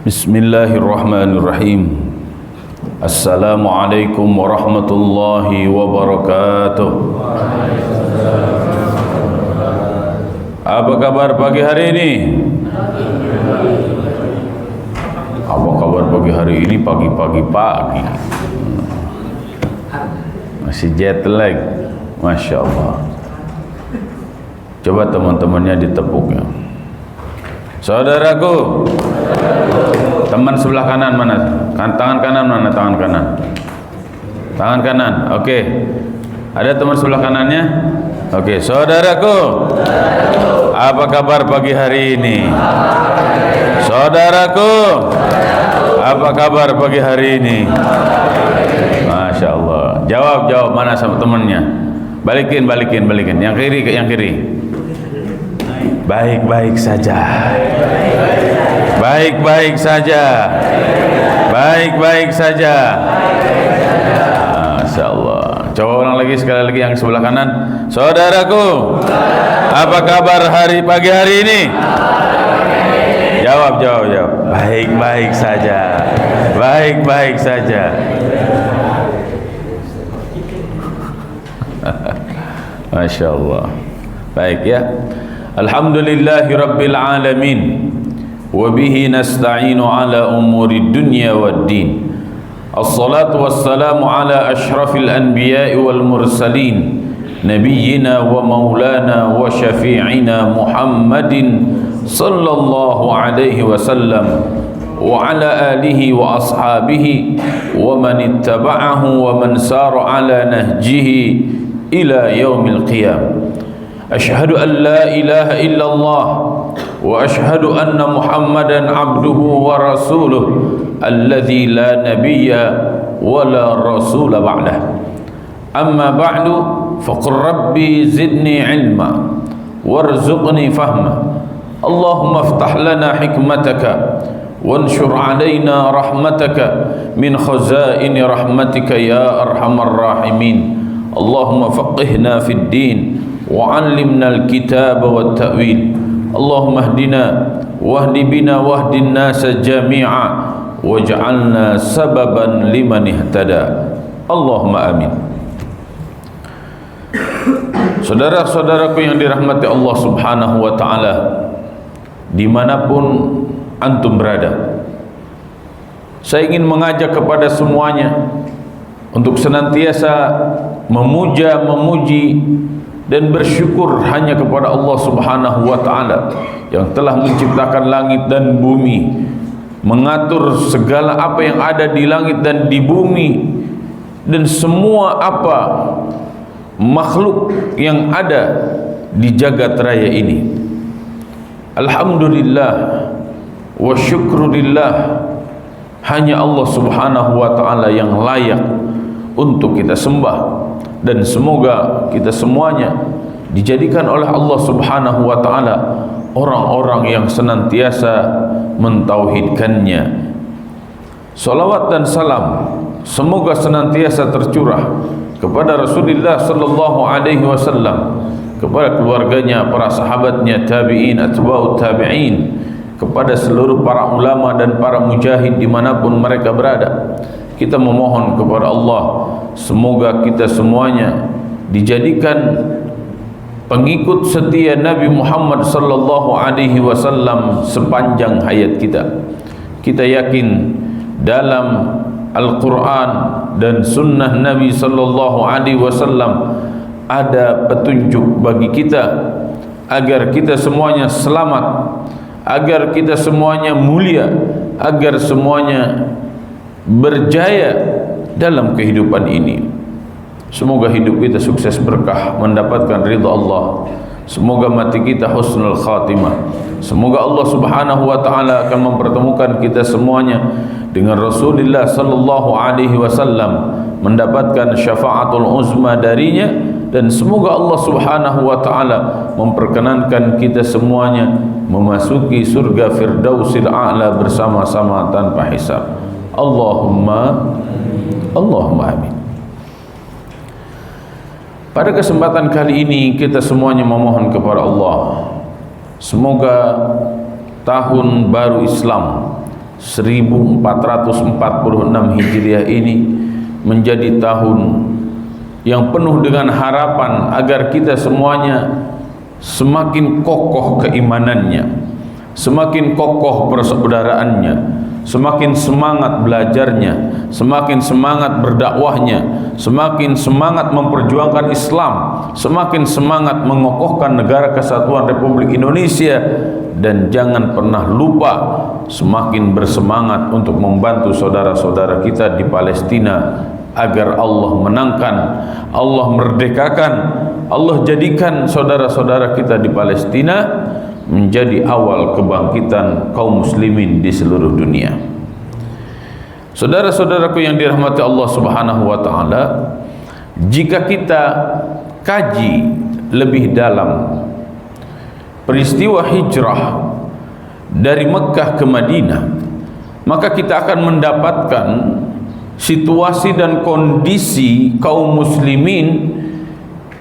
Bismillahirrahmanirrahim. Assalamualaikum warahmatullahi wabarakatuh. Apa kabar pagi hari ini? Apa kabar pagi hari ini? Pagi-pagi. Masih jet lag. Masya Allah. Coba teman-temannya ditepuknya. Saudaraku, teman sebelah kanan mana? Tangan kanan mana? Tangan kanan. Tangan kanan. Oke. Ada teman sebelah kanannya? Oke. Saudaraku, apa kabar pagi hari ini? Saudaraku, apa kabar pagi hari ini? Masya Allah. Jawab mana sama temannya? Balikin. Yang kiri. Baik-baik saja. Baik-baik saja. Masya Allah. Coba ulang lagi sekali lagi yang sebelah kanan. Saudaraku, apa kabar pagi hari ini? Jawab. Baik-baik saja. Masya Allah. Baik ya. Alhamdulillahi Rabbil Alamin. Wabihi nasta'inu ala umuri dunya wad din. Assalatu wassalamu ala ashrafil anbiya'i wal mursalin, nabiyyina wa maulana wa syafi'ina Muhammadin sallallahu alaihi wasallam wa ala alihi wa ashabihi wa man ittaba'ahu wa man sara ala nahjihi ila yaumil qiyam. Ashhadu an la ilaha illallah wa ashhadu anna Muhammadan abduhu wa rasuluh alladhi la nabiyya wa la rasula ba'dah. Amma ba'du, faqur rabbi zidni ilma warzuqni fahma. Allahumma aftah lana hikmataka wanshur alaina rahmataka min khazaini rahmatika ya arhamar rahimin. Allahumma faqihna fid din وعلمنا الكتاب والتأويل. اللهم اهدنا واهد بنا واهد الناس جميعا واجعلنا سببا لمن اهتدى. اللهم آمين. Saudara-saudaraku yang dirahmati Allah Subhanahu wa taala, dimanapun antum berada, saya ingin mengajak kepada semuanya untuk senantiasa memuji dan bersyukur hanya kepada Allah Subhanahu wa taala yang telah menciptakan langit dan bumi, mengatur segala apa yang ada di langit dan di bumi, dan semua apa makhluk yang ada di jagat raya ini. Alhamdulillah wa syukrulillah, hanya Allah Subhanahu wa taala yang layak untuk kita sembah. Dan semoga kita semuanya dijadikan oleh Allah Subhanahu wa taala orang-orang yang senantiasa mentauhidkannya. Salawat dan salam semoga senantiasa tercurah kepada Rasulullah sallallahu alaihi wasallam, kepada keluarganya, para sahabatnya, tabi'in, atba'ut tabi'in, kepada seluruh para ulama dan para mujahid dimanapun mereka berada. Kita memohon kepada Allah, semoga kita semuanya dijadikan pengikut setia Nabi Muhammad sallallahu alaihi wasallam sepanjang hayat kita. Kita yakin dalam Al-Quran dan sunnah Nabi sallallahu alaihi wasallam ada petunjuk bagi kita agar kita semuanya selamat, agar kita semuanya mulia, agar semuanya berjaya dalam kehidupan ini. Semoga hidup kita sukses berkah, mendapatkan ridha Allah. Semoga mati kita husnul khatimah. Semoga Allah Subhanahu wa taala akan mempertemukan kita semuanya dengan Rasulullah sallallahu alaihi wasallam, mendapatkan syafaatul uzma darinya, dan semoga Allah Subhanahu wa taala memperkenankan kita semuanya memasuki surga Firdausil A'la bersama-sama tanpa hisab. Allahumma amin. Pada kesempatan kali ini kita semuanya memohon kepada Allah, semoga tahun baru Islam 1446 Hijriah ini menjadi tahun yang penuh dengan harapan agar kita semuanya semakin kokoh keimanannya, semakin kokoh persaudaraannya, semakin semangat belajarnya, semakin semangat berdakwahnya, semakin semangat memperjuangkan Islam, semakin semangat mengokohkan negara kesatuan Republik Indonesia, dan jangan pernah lupa semakin bersemangat untuk membantu saudara-saudara kita di Palestina agar Allah menangkan, Allah merdekakan, Allah jadikan saudara-saudara kita di Palestina menjadi awal kebangkitan kaum muslimin di seluruh dunia. Saudara-saudaraku yang dirahmati Allah Subhanahu wa taala, jika kita kaji lebih dalam peristiwa hijrah dari Mekkah ke Madinah, maka kita akan mendapatkan situasi dan kondisi kaum muslimin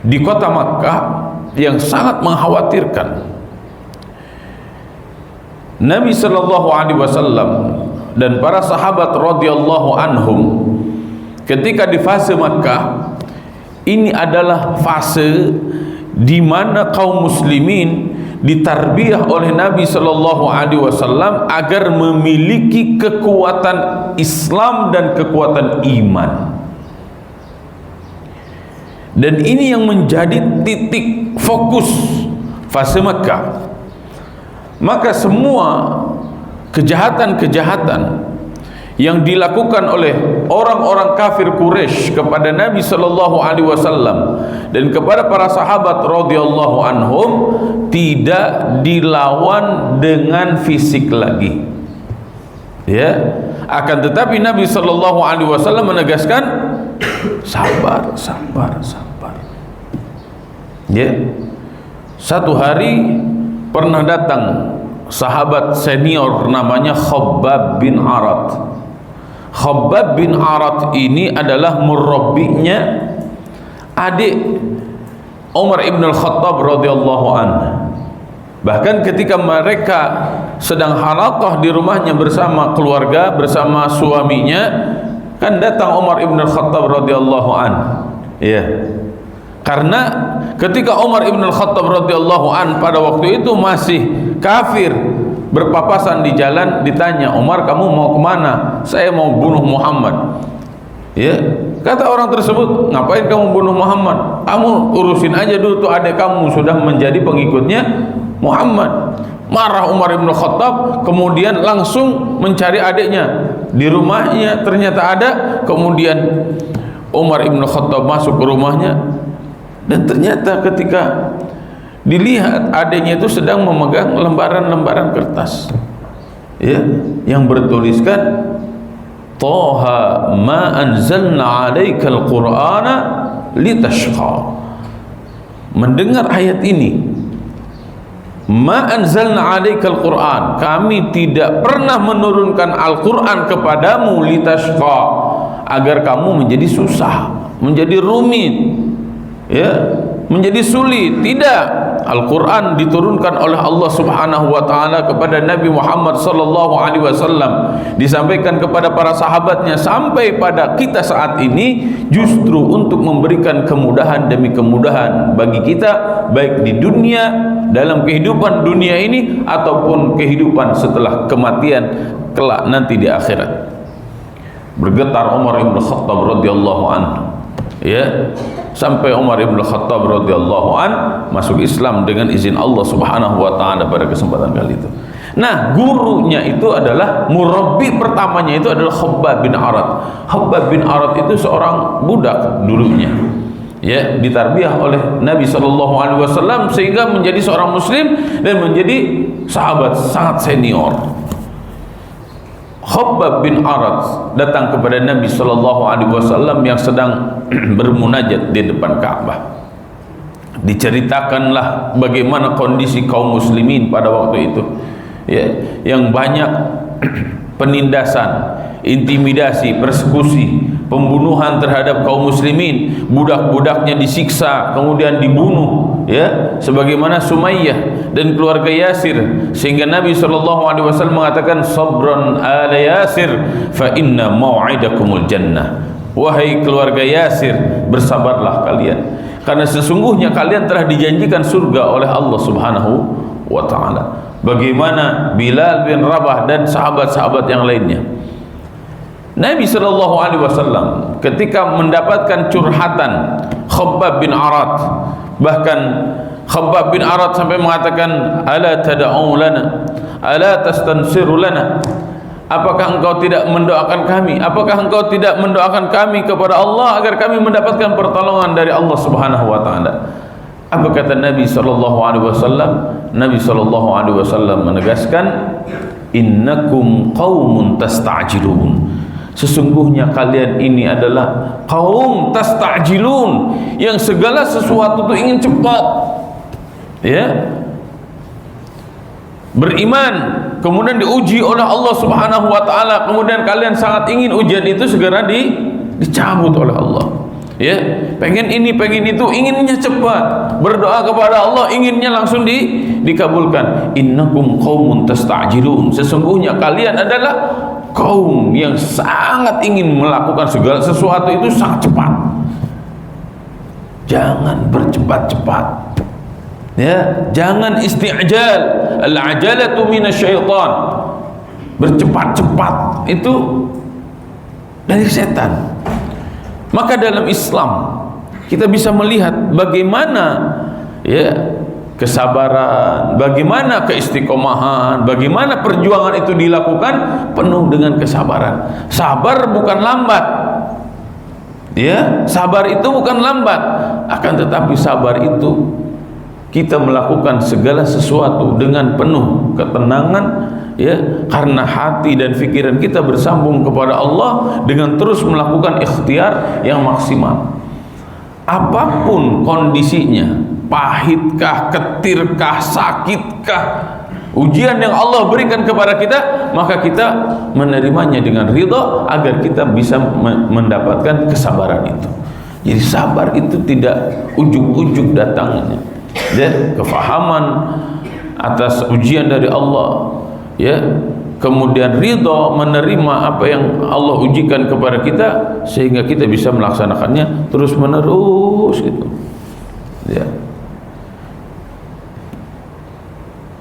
di kota Makkah yang sangat mengkhawatirkan. Nabi sallallahu alaihi wasallam dan para sahabat radhiyallahu anhum ketika di fase Makkah ini adalah fase di mana kaum muslimin ditarbiyah oleh Nabi sallallahu alaihi wasallam agar memiliki kekuatan Islam dan kekuatan iman. Dan ini yang menjadi titik fokus fase Makkah. Maka semua kejahatan-kejahatan yang dilakukan oleh orang-orang kafir Quraisy kepada Nabi sallallahu alaihi wasallam dan kepada para sahabat radhiyallahu anhum tidak dilawan dengan fisik lagi. Ya, akan tetapi Nabi sallallahu alaihi wasallam menegaskan sabar, sabar, sabar. Ya. Satu hari pernah datang sahabat senior namanya Khabbab bin Arat. Khabbab bin Arat ini adalah murabbinya adik Umar ibn al-Khattab radhiyallahu anhu. Bahkan ketika mereka sedang halaqah di rumahnya bersama keluarga, bersama suaminya, kan datang Umar ibn al-Khattab radhiyallahu anhu. Ya. Karena ketika Umar ibn al-Khattab radhiyallahu an pada waktu itu masih kafir, berpapasan di jalan, ditanya, Umar kamu mau kemana? Saya mau bunuh Muhammad. Ya, kata orang tersebut, ngapain kamu bunuh Muhammad? Kamu urusin aja dulu tuh adik kamu sudah menjadi pengikutnya Muhammad. Marah Umar ibn al-Khattab, kemudian langsung mencari adiknya. Di rumahnya ternyata ada, kemudian Umar ibn al-Khattab masuk ke rumahnya. Dan ternyata ketika dilihat adiknya itu sedang memegang lembaran-lembaran kertas, ya, yang bertuliskan Taha ma anzalna 'alaikal Qur'ana litashqa. Mendengar ayat ini, ma anzalna 'alaikal Qur'an, kami tidak pernah menurunkan Al-Qur'an kepadamu litashqa, agar kamu menjadi susah, menjadi rumit, ya, menjadi sulit. Tidak, Al-Quran diturunkan oleh Allah Subhanahu wa ta'ala kepada Nabi Muhammad sallallahu alaihi wasallam, disampaikan kepada para sahabatnya sampai pada kita saat ini, justru untuk memberikan kemudahan demi kemudahan bagi kita, baik di dunia, dalam kehidupan dunia ini ataupun kehidupan setelah kematian kelak nanti di akhirat. Bergetar Umar ibn Khattab radhiyallahu anhu, ya, sampai Umar ibn Khattab radhiyallahu an masuk Islam dengan izin Allah Subhanahu wa taala pada kesempatan kali itu. Nah, gurunya itu adalah murabbi pertamanya itu adalah Khabbab bin Arat. Khabbab bin Arat itu seorang budak dulunya, ya, ditarbiyah oleh Nabi sallallahu alaihi wasallam sehingga menjadi seorang muslim dan menjadi sahabat sangat senior. Khabbab bin Arat datang kepada Nabi sallallahu alaihi wasallam yang sedang bermunajat di depan Ka'bah. Diceritakanlah bagaimana kondisi kaum muslimin pada waktu itu, ya, yang banyak penindasan, intimidasi, persekusi, pembunuhan terhadap kaum muslimin, budak-budaknya disiksa kemudian dibunuh, ya, sebagaimana Sumayyah dan keluarga Yasir, sehingga Nabi SAW mengatakan sabran ala Yasir fa inna mau'idakumul jannah. Wahai keluarga Yasir, bersabarlah kalian, karena sesungguhnya kalian telah dijanjikan surga oleh Allah Subhanahu wa ta'ala. Bagaimana Bilal bin Rabah dan sahabat-sahabat yang lainnya. Nabi SAW ketika mendapatkan curhatan Khabbab bin Arat, bahkan Khabbab bin Arat sampai mengatakan, ala tad'u lana, ala tastansiru lana, apakah engkau tidak mendoakan kami, apakah engkau tidak mendoakan kami kepada Allah agar kami mendapatkan pertolongan dari Allah Subhanahu wa ta'ala. Apa kata Nabi SAW? Nabi SAW menegaskan, innakum qaumun tasta'jilun, sesungguhnya kalian ini adalah kaum tasta'jilun, yang segala sesuatu itu ingin cepat, ya, beriman kemudian diuji oleh Allah Subhanahu wa ta'ala, kemudian kalian sangat ingin ujian itu segera dicabut oleh Allah, ya, pengen ini pengen itu, inginnya cepat, berdoa kepada Allah inginnya langsung dikabulkan. Innakum qaumun tasta'jilun, sesungguhnya kalian adalah kaum yang sangat ingin melakukan segala sesuatu itu sangat cepat. Jangan bercepat-cepat, ya, jangan isti'jal. Al-ajalatu minasyaitan, bercepat-cepat itu dari setan. Maka dalam Islam kita bisa melihat bagaimana, ya, kesabaran, bagaimana keistiqomahan, bagaimana perjuangan itu dilakukan penuh dengan kesabaran. Sabar bukan lambat, ya, sabar itu bukan lambat, akan tetapi sabar itu kita melakukan segala sesuatu dengan penuh ketenangan, ya, karena hati dan pikiran kita bersambung kepada Allah dengan terus melakukan ikhtiar yang maksimal. Apapun kondisinya, pahitkah, ketirkah, sakitkah, ujian yang Allah berikan kepada kita, maka kita menerimanya dengan ridha agar kita bisa mendapatkan kesabaran itu. Jadi sabar itu tidak ujuk-ujuk datangnya, ya, kefahaman atas ujian dari Allah, ya, kemudian ridha menerima apa yang Allah ujikan kepada kita sehingga kita bisa melaksanakannya terus menerus gitu, ya.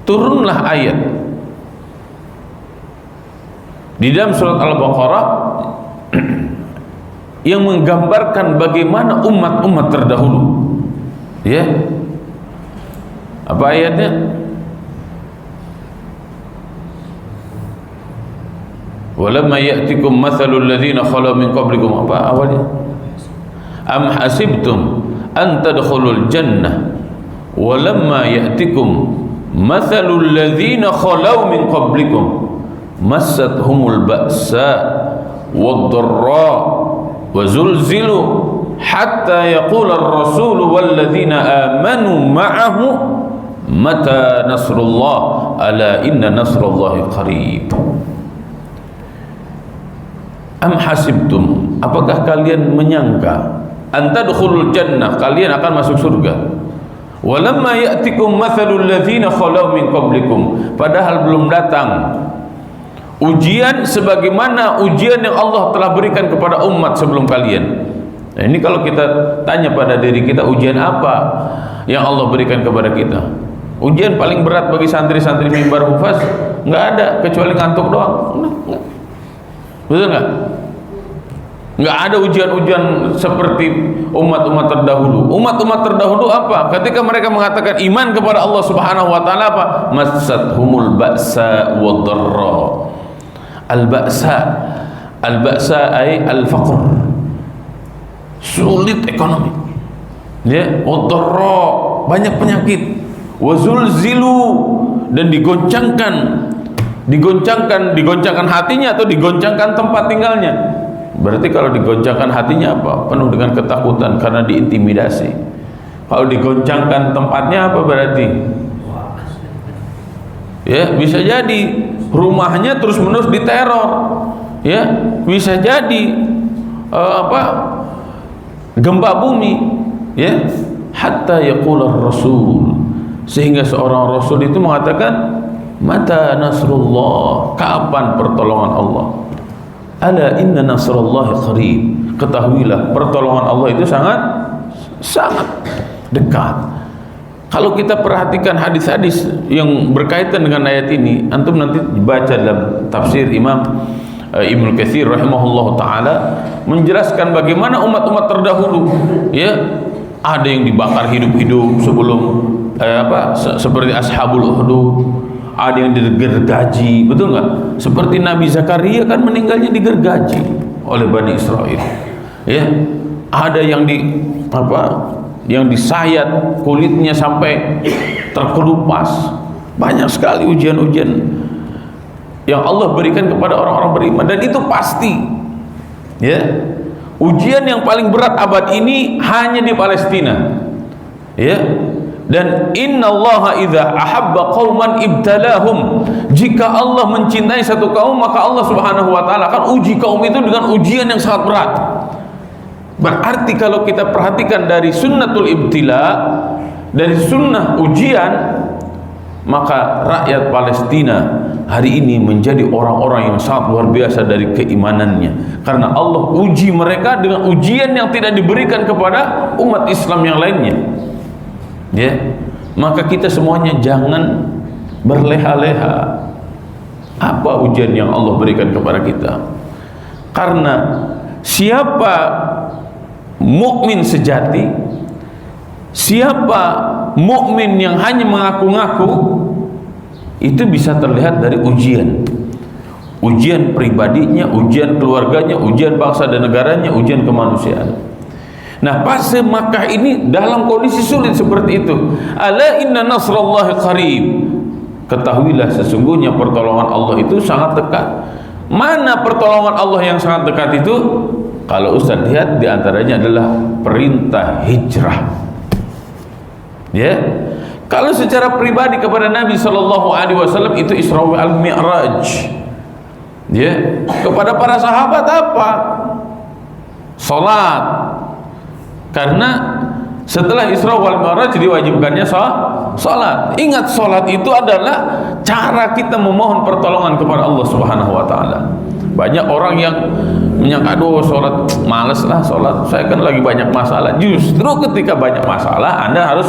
Turunlah ayat di dalam surat Al-Baqarah yang menggambarkan bagaimana umat-umat terdahulu, ya. Apa ayatnya? Walamma ya'tikum mathalul ladzina khalu min qablikum, apa awalnya? Am hasibtum an tadkhulul jannah walamma ya'tikum mathalul ladzina khalu min qablikum massathumul ba'sa wad-dharra wa zulzilu hatta yaqula ar-rasul wal ladzina amanu ma'ahu mata nasrullah ala inna nasrullahi qarib. Am hasibtum, apakah kalian menyangka antadkhulul jannah, kalian akan masuk surga, walamma ya'tikum mathalul ladzina khalu min qablikum, padahal belum datang ujian sebagaimana ujian yang Allah telah berikan kepada umat sebelum kalian. Nah, ini kalau kita tanya pada diri kita, ujian apa yang Allah berikan kepada kita? Ujian paling berat bagi santri-santri mimbar hufaz nggak ada kecuali ngantuk doang. Nggak. Betul nggak? Nggak ada ujian-ujian seperti umat-umat terdahulu. Umat-umat terdahulu apa? Ketika mereka mengatakan iman kepada Allah Subhanahu wa ta'ala, apa? Massathumul ba'sa wad-dharra. Al-ba'sa ay al-faqr, sulit ekonomi, ya, wad-dharra, banyak penyakit, wa zulzilu, dan digoncangkan hatinya atau digoncangkan tempat tinggalnya. Berarti kalau digoncangkan hatinya apa? Penuh dengan ketakutan karena diintimidasi. Kalau digoncangkan tempatnya apa berarti? Ya, bisa jadi rumahnya terus-menerus diteror. Ya, bisa jadi gempa bumi, ya, hatta yaqula rasul, sehingga seorang rasul itu mengatakan, mata nasrullah, kapan pertolongan Allah? Ala inna nasrullahi qarib, ketahuilah pertolongan Allah itu sangat dekat. Kalau kita perhatikan hadis-hadis yang berkaitan dengan ayat ini, antum nanti baca dalam tafsir Imam Ibnu Katsir rahimahullahu taala menjelaskan bagaimana umat-umat terdahulu, ya, ada yang dibakar hidup-hidup sebelum seperti ashabul ukhdud, ada yang digergaji, betul nggak? Seperti Nabi Zakaria kan meninggalnya digergaji oleh Bani Israel, ya. Ada yang yang disayat kulitnya sampai terkelupas. Banyak sekali ujian-ujian yang Allah berikan kepada orang-orang beriman, dan itu pasti, ya. Ujian yang paling berat abad ini hanya di Palestina, ya. Dan innallaha idza ahabba qauman ibtalahum, jika Allah mencintai satu kaum maka Allah Subhanahu wa taala akan uji kaum itu dengan ujian yang sangat berat. Berarti kalau kita perhatikan dari sunnatul ibtila, dari sunnah ujian, maka rakyat Palestina hari ini menjadi orang-orang yang sangat luar biasa dari keimanannya, karena Allah uji mereka dengan ujian yang tidak diberikan kepada umat Islam yang lainnya, ya. Maka kita semuanya jangan berleha-leha apa ujian yang Allah berikan kepada kita, karena siapa mukmin sejati, siapa mukmin yang hanya mengaku-ngaku, itu bisa terlihat dari ujian pribadinya, ujian keluarganya, ujian bangsa dan negaranya, ujian kemanusiaan. Nah, fase Makkah ini dalam kondisi sulit seperti itu. Ala inna nasrallahi qarib, ketahuilah sesungguhnya pertolongan Allah itu sangat dekat. Mana pertolongan Allah yang sangat dekat itu? Kalau Ustaz lihat, diantaranya adalah perintah hijrah, ya. Kalau secara pribadi kepada Nabi Shallallahu Alaihi Wasallam itu Isra wal Mi'raj, ya. Kepada para sahabat apa? Salat, karena setelah Isra wal Mi'raj diwajibkannya salat. Ingat, salat itu adalah cara kita memohon pertolongan kepada Allah Subhanahu Wa Taala. Banyak orang yang menyangka, aduh sholat males lah, sholat saya kan lagi banyak masalah. Justru ketika banyak masalah Anda harus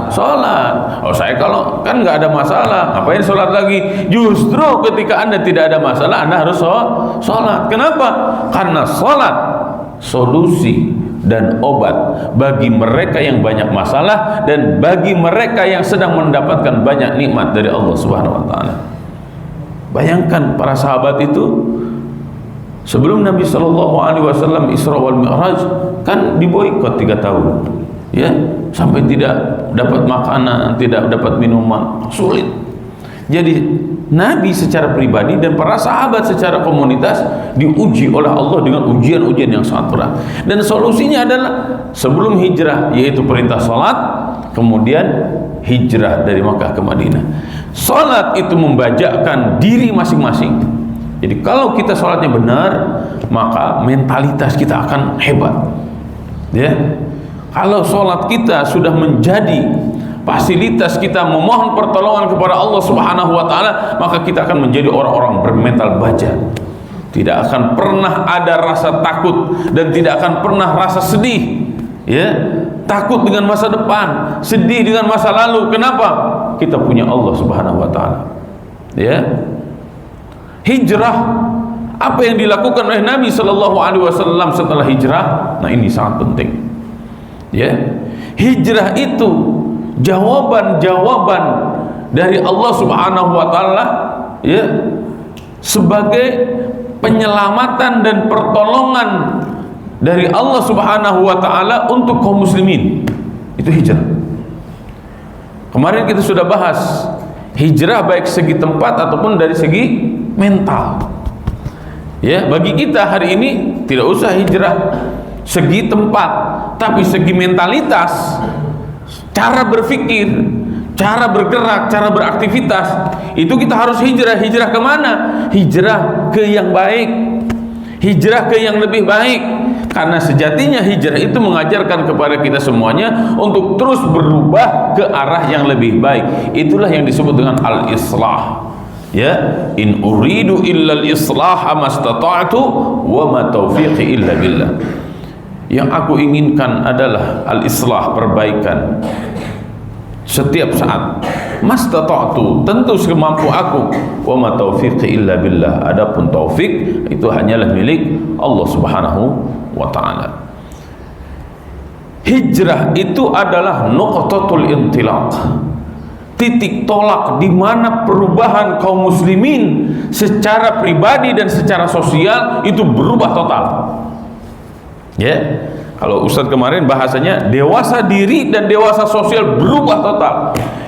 sholat. Oh, saya kalau kan nggak ada masalah, ngapain sholat lagi? Justru ketika Anda tidak ada masalah Anda harus sholat. Kenapa? Karena sholat solusi dan obat bagi mereka yang banyak masalah dan bagi mereka yang sedang mendapatkan banyak nikmat dari Allah Subhanahu Wa Taala. Bayangkan para sahabat itu sebelum Nabi Shallallahu Alaihi Wasallam Isra wal Mi'raj kan diboikot 3 tahun, ya, sampai tidak dapat makanan, tidak dapat minuman, sulit. Jadi Nabi secara pribadi dan para sahabat secara komunitas diuji oleh Allah dengan ujian-ujian yang sangat berat. Dan solusinya adalah sebelum hijrah, yaitu perintah salat, kemudian hijrah dari Makkah ke Madinah. Salat itu membajakkan diri masing-masing. Jadi kalau kita salatnya benar, maka mentalitas kita akan hebat, ya. Kalau salat kita sudah menjadi fasilitas kita memohon pertolongan kepada Allah Subhanahu Wa Taala, maka kita akan menjadi orang-orang bermental baja. Tidak akan pernah ada rasa takut dan tidak akan pernah rasa sedih, ya. Takut dengan masa depan, sedih dengan masa lalu. Kenapa? Kita punya Allah Subhanahu Wa Taala, ya. Hijrah, apa yang dilakukan oleh Nabi Shallallahu Alaihi Wasallam setelah hijrah? Nah, ini sangat penting, ya. Hijrah itu jawaban-jawaban dari Allah Subhanahu Wa Taala, ya, sebagai penyelamatan dan pertolongan dari Allah Subhanahu Wa Taala untuk kaum muslimin. Itu hijrah. Kemarin kita sudah bahas hijrah baik segi tempat ataupun dari segi mental, ya. Bagi kita hari ini tidak usah hijrah segi tempat, tapi segi mentalitas, cara berpikir, cara bergerak, cara beraktivitas, itu kita harus hijrah. Hijrah kemana? Hijrah ke yang baik, hijrah ke yang lebih baik, Karena sejatinya hijrah itu mengajarkan kepada kita semuanya untuk terus berubah ke arah yang lebih baik. Itulah yang disebut dengan al-islah. Ya, in uridu illa al-islah mastata'tu wa ma taufiqi illa billah. Yang aku inginkan adalah al-islah, perbaikan setiap saat. Mastata'tu, tentu semampu aku. Wa ma taufiqi illa billah. Adapun taufik itu hanyalah milik Allah Subhanahu wa ta'ala. Hijrah itu adalah nuqtatul intilaq, titik tolak di mana perubahan kaum muslimin secara pribadi dan secara sosial itu berubah total. Ya, kalau Ustadz kemarin bahasanya dewasa diri dan dewasa sosial berubah total.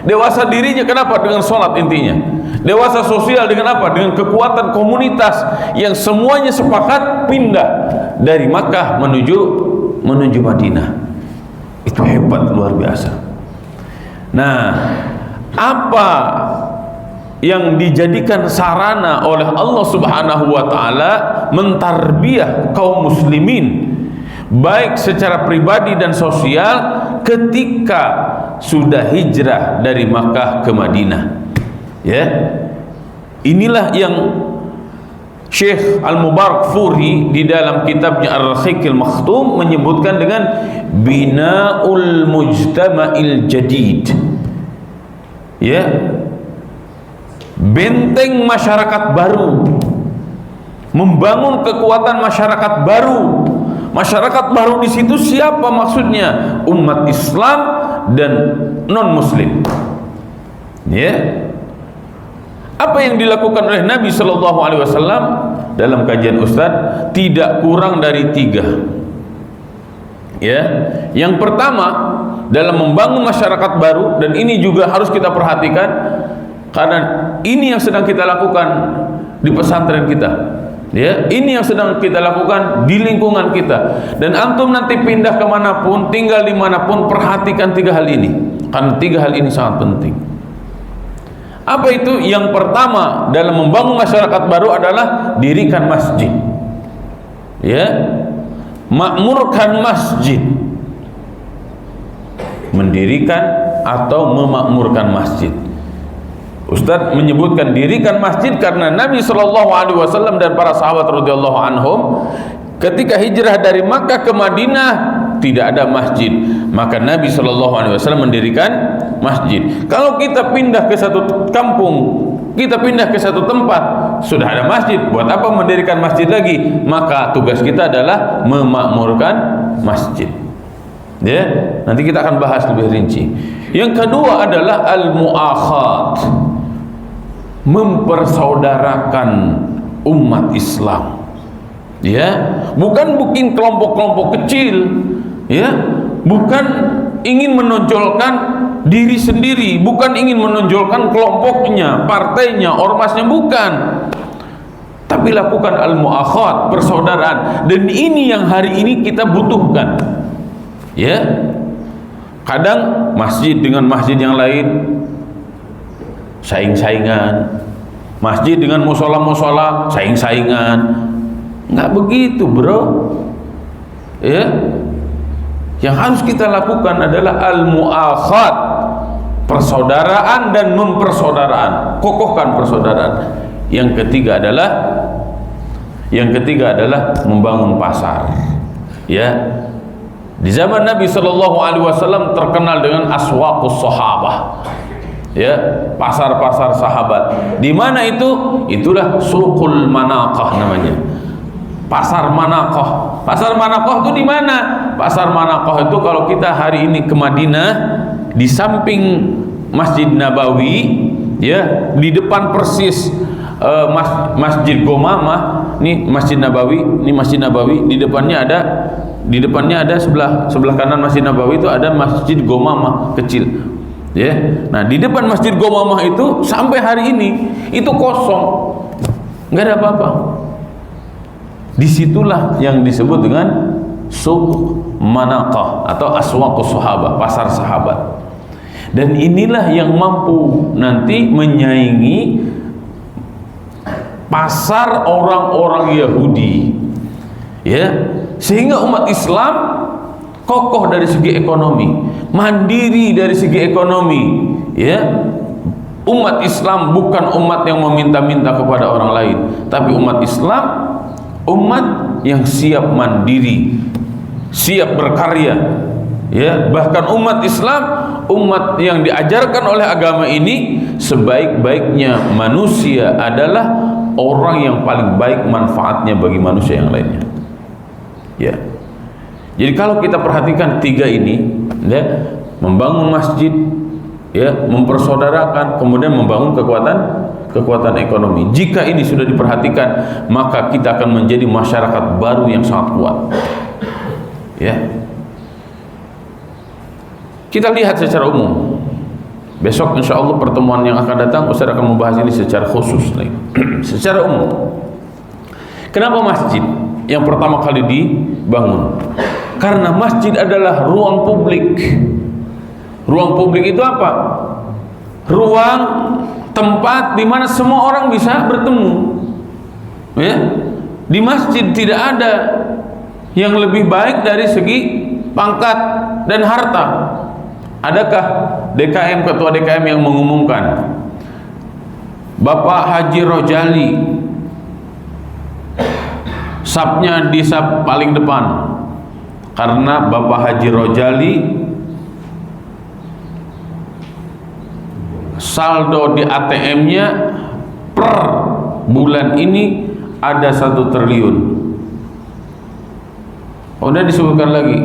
Dewasa dirinya kenapa? Dengan sholat intinya. Dewasa sosial dengan apa? Dengan kekuatan komunitas yang semuanya sepakat pindah dari Makkah menuju Madinah. Itu hebat, luar biasa. Nah, apa yang dijadikan sarana oleh Allah Subhanahu wa ta'ala mentarbiyah kaum muslimin baik secara pribadi dan sosial ketika sudah hijrah dari Makkah ke Madinah. Ya, inilah yang Syekh Al-Mubarakfuri di dalam kitabnya Ar-Rahiqil Makhtum menyebutkan dengan bina'ul mujtama'il jadid. Ya, benteng masyarakat baru, membangun kekuatan masyarakat baru. Masyarakat baru di situ siapa maksudnya? Umat Islam dan non Muslim. Ya, apa yang dilakukan oleh Nabi Shallallahu Alaihi Wasallam dalam kajian Ustadz tidak kurang dari 3. Ya, yang pertama dalam membangun masyarakat baru, dan ini juga harus kita perhatikan karena ini yang sedang kita lakukan di pesantren kita. Ya, ini yang sedang kita lakukan di lingkungan kita. Dan antum nanti pindah kemanapun, tinggal dimanapun, perhatikan 3 hal ini, karena 3 hal ini sangat penting. Apa itu? Yang pertama dalam membangun masyarakat baru adalah dirikan masjid. Ya, makmurkan masjid. Mendirikan atau memakmurkan masjid. Ustadz menyebutkan dirikan masjid karena Nabi SAW dan para sahabat radhiyallahu anhum ketika hijrah dari Makkah ke Madinah tidak ada masjid, maka Nabi SAW mendirikan masjid. Kalau kita pindah ke satu kampung, kita pindah ke satu tempat, sudah ada masjid, buat apa mendirikan masjid lagi? Maka tugas kita adalah memakmurkan masjid. Ya, nanti kita akan bahas lebih rinci. Yang kedua adalah al-mu'akhat, mempersaudarakan umat Islam. Ya, bukan bikin kelompok-kelompok kecil. Ya, bukan ingin menonjolkan diri sendiri, bukan ingin menonjolkan kelompoknya, partainya, ormasnya, bukan. Tapi lakukan al-mu'akhat, persaudaraan. Dan ini yang hari ini kita butuhkan. Ya, kadang masjid dengan masjid yang lain saing-saingan, masjid dengan musola-musola saing-saingan. Nggak begitu, bro. Ya, yang harus kita lakukan adalah al-mu'akhat, persaudaraan dan mempersaudaraan, kokohkan persaudaraan. Yang ketiga adalah membangun pasar. Ya, di zaman Nabi SAW terkenal dengan aswaqus sahabah. Ya, pasar-pasar sahabat. Di mana itu? Itulah suqul manaqah namanya. Pasar manaqah. Pasar manaqah itu di mana? Pasar manaqah itu kalau kita hari ini ke Madinah, di samping Masjid Nabawi, ya, di depan persis Masjid Gomamah, nih Masjid Nabawi, di depannya ada sebelah kanan Masjid Nabawi itu ada Masjid Gomamah kecil. Ya, nah di depan Masjid Gomamah itu sampai hari ini itu kosong, nggak ada apa-apa. Disitulah yang disebut dengan suq manaqah atau aswaqus sahabah, pasar sahabat. Dan inilah yang mampu nanti menyaingi pasar orang-orang Yahudi. Ya, Sehingga umat Islam kokoh dari segi ekonomi, mandiri dari segi ekonomi, ya. Umat Islam bukan umat yang meminta-minta kepada orang lain, tapi umat Islam umat yang siap mandiri, siap berkarya, ya. Bahkan umat Islam umat yang diajarkan oleh agama ini, sebaik-baiknya manusia adalah orang yang paling baik manfaatnya bagi manusia yang lainnya, ya. Jadi kalau kita perhatikan tiga ini, ya, membangun masjid, ya, mempersaudarakan, kemudian membangun kekuatan ekonomi. Jika ini sudah diperhatikan, maka kita akan menjadi masyarakat baru yang sangat kuat, ya. Kita lihat secara umum. Besok insya Allah pertemuan yang akan datang Ustaz akan membahas ini secara khusus nih. Secara umum, kenapa masjid yang pertama kali dibangun? Karena masjid adalah ruang publik. Ruang publik itu apa? Ruang tempat di mana semua orang bisa bertemu, ya. Di masjid tidak ada yang lebih baik dari segi pangkat dan harta. Adakah DKM, ketua DKM yang mengumumkan Bapak Haji Rojali sapnya di sap paling depan karena Bapak Haji Rojali saldo di ATM-nya per bulan ini ada 1 triliun. Kemudian disebutkan lagi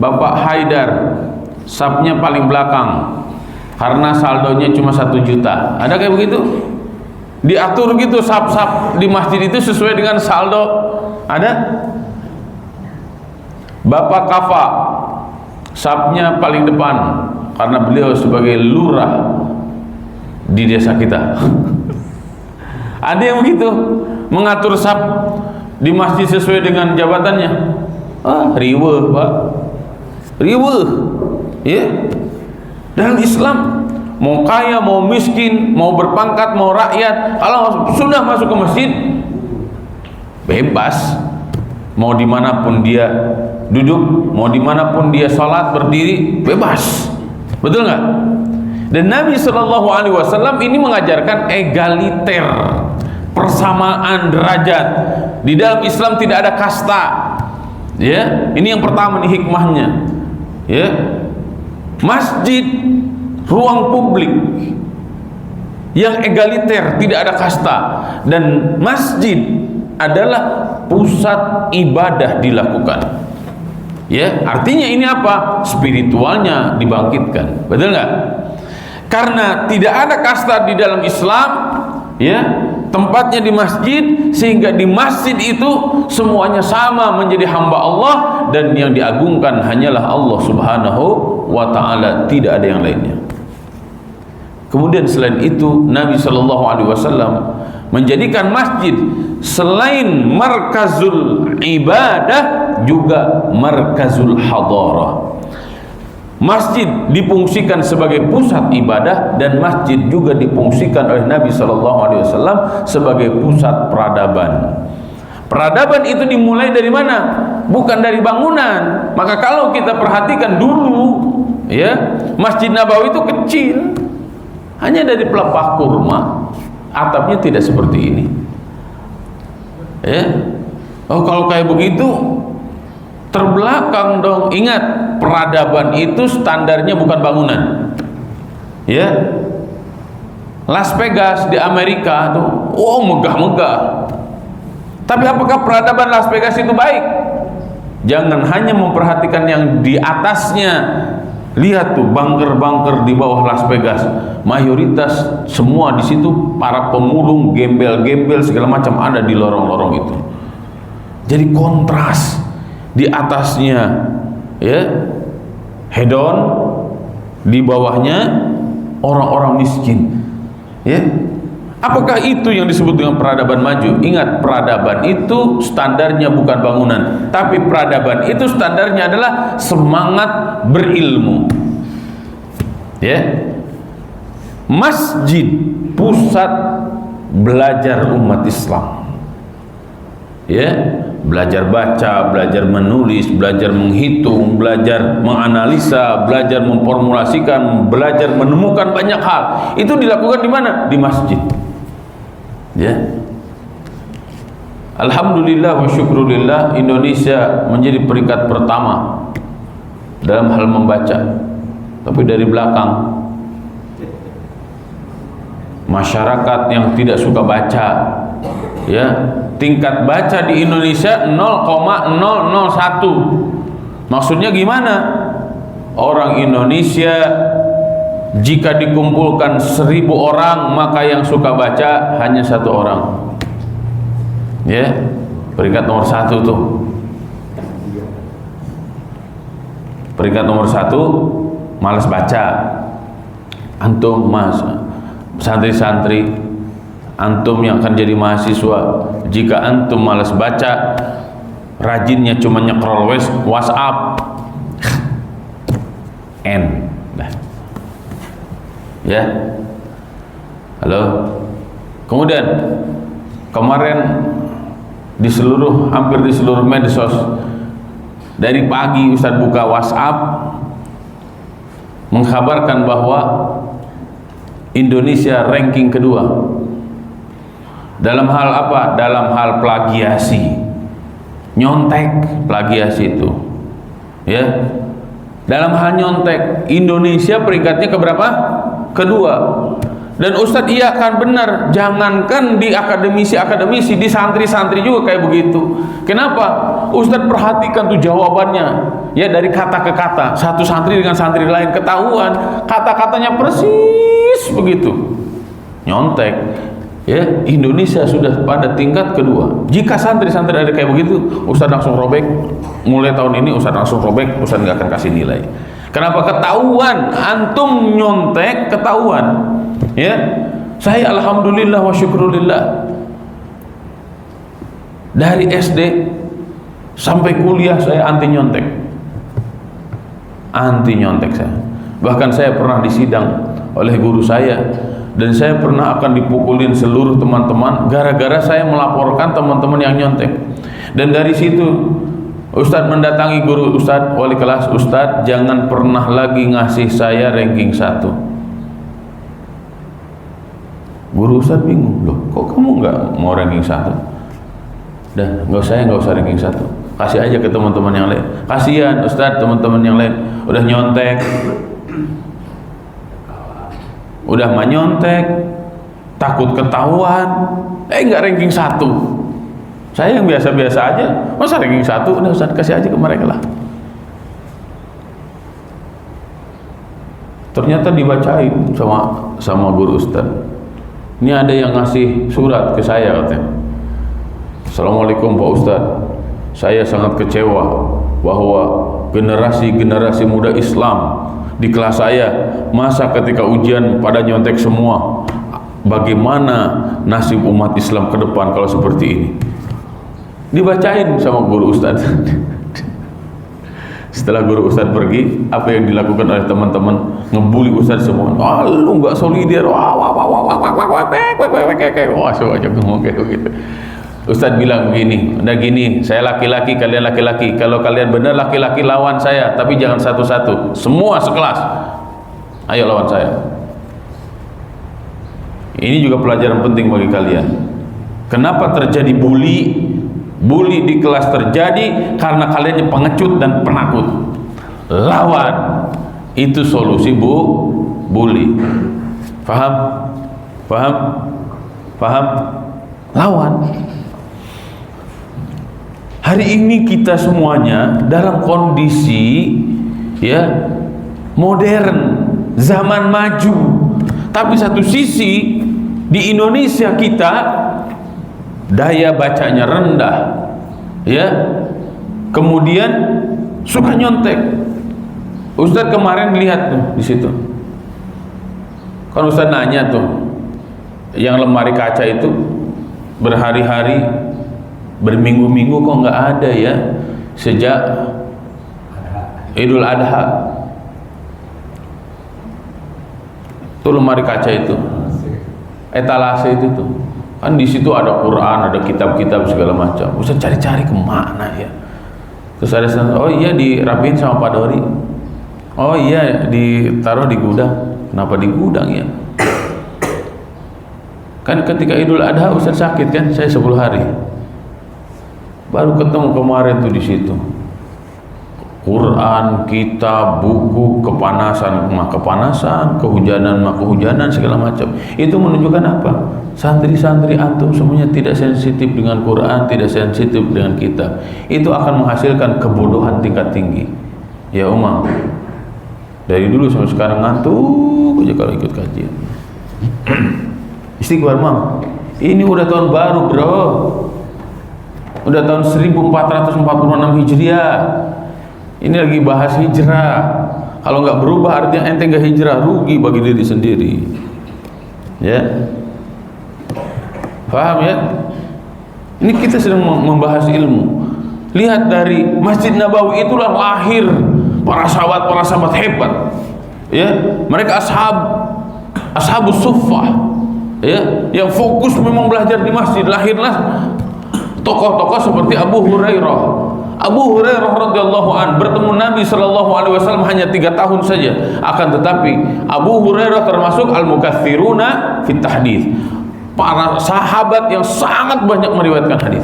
Bapak Haidar sapnya paling belakang karena saldonya cuma 1 juta. Ada kayak begitu? Diatur gitu sap-sap di masjid itu sesuai dengan saldo. Ada? Bapak Kafa sapnya paling depan karena beliau sebagai lurah di desa kita. Ada yang begitu mengatur sap di masjid sesuai dengan jabatannya. Riweuh, Pak. Riweuh. Ya. Dalam Islam mau kaya, mau miskin, mau berpangkat, mau rakyat, kalau sudah masuk ke masjid bebas. Mau dimanapun dia duduk, mau dimanapun dia sholat berdiri, bebas. Betul nggak? Dan Nabi SAW ini mengajarkan egaliter, persamaan derajat. Di dalam Islam tidak ada kasta, ya. Ini yang pertama nih hikmahnya, ya. Masjid ruang publik yang egaliter, tidak ada kasta, dan masjid adalah pusat ibadah dilakukan, ya. Artinya ini apa? Spiritualnya dibangkitkan, betul nggak? Karena tidak ada kasta di dalam Islam, ya, tempatnya di masjid, sehingga di masjid itu semuanya sama menjadi hamba Allah, dan yang diagungkan hanyalah Allah Subhanahu wa ta'ala, tidak ada yang lainnya. Kemudian selain itu Nabi SAW menjadikan masjid selain markazul ibadah juga markazul hadarah. Masjid difungsikan sebagai pusat ibadah, dan masjid juga difungsikan oleh Nabi SAW sebagai pusat peradaban. Peradaban itu dimulai dari mana? Bukan dari bangunan. Maka kalau kita perhatikan dulu, ya, Masjid Nabawi itu kecil, hanya dari pelepah kurma, atapnya tidak seperti ini, ya. Oh, kalau kayak begitu terbelakang dong. Ingat, peradaban itu standarnya bukan bangunan, ya. Las Vegas di Amerika tuh, oh, megah-megah. Tapi apakah peradaban Las Vegas itu baik? Jangan hanya memperhatikan yang di atasnya. Lihat tuh bunker-bunker di bawah Las Vegas, mayoritas semua di situ para pemulung, gembel-gembel segala macam ada di lorong-lorong itu. Jadi kontras, di atasnya, ya, hedon, di bawahnya orang-orang miskin, ya. Apakah itu yang disebut dengan peradaban maju? Ingat, peradaban itu standarnya bukan bangunan, tapi peradaban itu standarnya adalah semangat berilmu, ya. Masjid pusat belajar umat Islam, ya. belajar baca, belajar menulis, belajar menghitung, belajar menganalisa, belajar memformulasikan, belajar menemukan banyak hal. Itu dilakukan di mana? Di masjid. Ya. Alhamdulillah wa syukrulillah, Indonesia menjadi peringkat pertama dalam hal membaca. Tapi dari belakang, masyarakat yang tidak suka baca, ya, tingkat baca di Indonesia 0,001. Maksudnya gimana? Orang Indonesia jika dikumpulkan 1000 orang, maka yang suka baca hanya 1 orang. Ya, peringkat nomor 1 tuh. Peringkat nomor 1 malas baca. Antum mas santri-santri, antum yang akan jadi mahasiswa, jika antum malas baca, rajinnya cuma nyekrol WhatsApp, ya. Halo. Kemudian kemarin hampir di seluruh medsos, dari pagi Ustadz buka WhatsApp mengkabarkan bahwa Indonesia ranking kedua dalam hal apa? Dalam hal plagiasi, nyontek, plagiasi itu, ya. Dalam hal nyontek, Indonesia peringkatnya keberapa? Kedua. Dan Ustadz iya kan benar, jangankan di akademisi, di santri-santri juga kayak begitu. Kenapa? Ustadz perhatikan tuh jawabannya, ya, dari kata ke kata, satu santri dengan santri lain ketahuan kata-katanya persis begitu, nyontek. Ya, Indonesia sudah pada tingkat kedua. Jika santri-santri ada kayak begitu, Ustadz langsung robek. Mulai tahun ini Ustadz langsung robek, Ustadz nggak akan kasih nilai. Kenapa? Ketahuan antum nyontek, ketahuan. Ya, saya alhamdulillah wa syukrulillah, dari SD sampai kuliah saya anti nyontek saya. Bahkan saya pernah disidang oleh guru saya, dan saya pernah akan dipukulin seluruh teman-teman gara-gara saya melaporkan teman-teman yang nyontek. Dan dari situ Ustadz mendatangi guru Ustadz, wali kelas, Ustadz jangan pernah lagi ngasih saya ranking 1. Guru Ustadz bingung, loh kok kamu nggak mau ranking 1? Dah, nggak usah ranking 1, kasih aja ke teman-teman yang lain. Kasihan Ustadz, teman-teman yang lain udah nyontek, udah menyontek, takut ketahuan, nggak ranking 1. Saya yang biasa-biasa aja, masa ranking 1? Udah Ustadz kasih aja ke mereka lah. Ternyata dibacain sama guru Ustadz. Ini ada yang ngasih surat ke saya, katanya, Assalamualaikum Pak Ustadz, saya sangat kecewa bahwa generasi muda Islam di kelas saya, masa ketika ujian pada nyontek semua. Bagaimana nasib umat Islam ke depan kalau seperti ini? Dibacain sama guru Ustadz. Setelah guru Ustadz pergi, apa yang dilakukan oleh teman-teman? Ngebully Ustadz semua. Ah, lu nggak solider. Ngomong kayak gitu. Ustadz bilang begini, udah gini, saya laki-laki, kalian laki-laki. Kalau kalian benar laki-laki, lawan saya, tapi jangan satu-satu. Semua sekelas. Ayo lawan saya. Ini juga pelajaran penting bagi kalian. Kenapa terjadi bully? Bully di kelas terjadi karena kalian pengecut dan penakut. Lawan, itu solusi bully. Paham? Lawan. Hari ini kita semuanya dalam kondisi, ya, modern, zaman maju. Tapi satu sisi di Indonesia kita daya bacanya rendah, ya, kemudian suka nyontek. Ustadz kemarin lihat tuh di situ, kan Ustadz nanya tuh, yang lemari kaca itu berhari-hari, berminggu-minggu kok nggak ada ya sejak Idul Adha. Tuh lemari kaca itu, etalase itu tuh Kan di situ ada Quran, ada kitab-kitab segala macam. Ustaz cari-cari kemana ya? Terus ada oh iya dirapiin sama Pak Dori. Oh iya ditaruh di gudang. Kenapa di gudang ya? Kan ketika Idul Adha Ustaz sakit kan, saya 10 hari. Baru ketemu kemarin tuh di situ. Quran, kitab, buku, kepanasan, kehujanan, kehujanan segala macam. Itu menunjukkan apa? Santri-santri antum semuanya tidak sensitif dengan Quran, tidak sensitif dengan kitab. Itu akan menghasilkan kebodohan tingkat tinggi. Ya Umar, dari dulu sampai sekarang ngantuk aja kalau ikut kajian. Istighfar Mam. Ini udah tahun baru bro. Udah tahun 1446 Hijriah. Ini lagi bahas hijrah. Kalau nggak berubah artinya ente nggak hijrah, rugi bagi diri sendiri. Ya, paham ya? Ini kita sedang membahas ilmu. Lihat dari Masjid Nabawi itulah lahir para sahabat hebat. Ya, mereka ashabus suffah. Ya, yang fokus memang belajar di masjid. Lahirlah tokoh-tokoh seperti Abu Hurairah. Abu Hurairah radhiyallahu an bertemu Nabi sallallahu alaihi wasallam hanya 3 tahun saja. Akan tetapi Abu Hurairah termasuk al-mukatsiruna fit tahdits. Para sahabat yang sangat banyak meriwayatkan hadis.